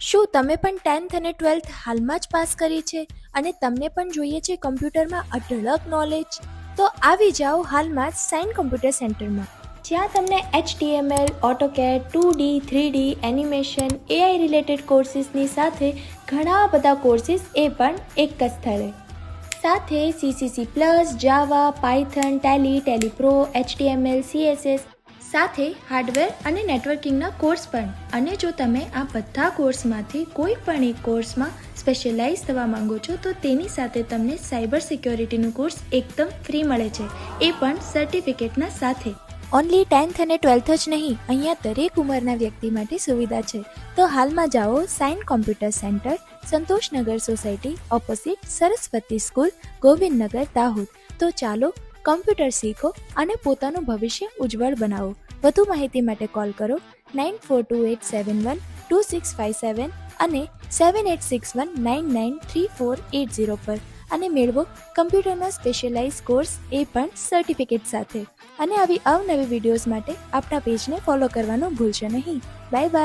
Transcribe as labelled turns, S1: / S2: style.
S1: શું તમે પણ 10th અને 12th હાલમાં જ પાસ કરી છે અને તમને પણ જોઈએ છે કમ્પ્યુટરમાં અઢળક નોલેજ? તો આવી જાઓ હાલમાં જ સાઇન કોમ્પ્યુટર સેન્ટરમાં, જ્યાં તમને HTML, AutoCAD, 2D, 3D, animation, AI related કોર્સિસની સાથે ઘણા બધા કોર્સિસ એ પણ એક જ સ્થળે. સાથે CC++, Java, Python, Tally Pro, HTML, CSS સાથે હાર્ડવેર અને નેટવર્કિંગના કોર્સ પણ. અને જો તમે આ બધા કોર્સમાંથી કોઈ પણ એક કોર્સમાં સ્પેશિયલાઇઝ થવા માંગો છો તો તેની સાથે તમને સાયબર સિક્યોરિટીનું કોર્સ એકદમ ફ્રી મળે છે, એ પણ સર્ટિફિકેટના સાથે. ઓનલી 10th અને 12th જ નહીં, અહીંયા દરેક ઉંમરના વ્યક્તિ માટે સુવિધા છે. તો હાલમાં જાઓ sign computer centre, Santoshnagar society opposite Saraswati school, Govindnagar, Dahod. તો ચાલો કમ્પ્યુટર શીખો અને પોતાનું ભવિષ્ય ઉજ્જવળ બનાવો. વધુ માહિતી માટે કોલ કરો 9428712657 અને 7861993480 પર અને મેળવો કમ્પ્યુટરના સ્પેશિયલાઇઝ કોર્સ, એ પણ સર્ટિફિકેટ સાથે. અને આવી અવનવી વિડીયોઝ માટે આપણા પેજને ફોલો કરવાનું ભૂલશો નહીં. Bye bye.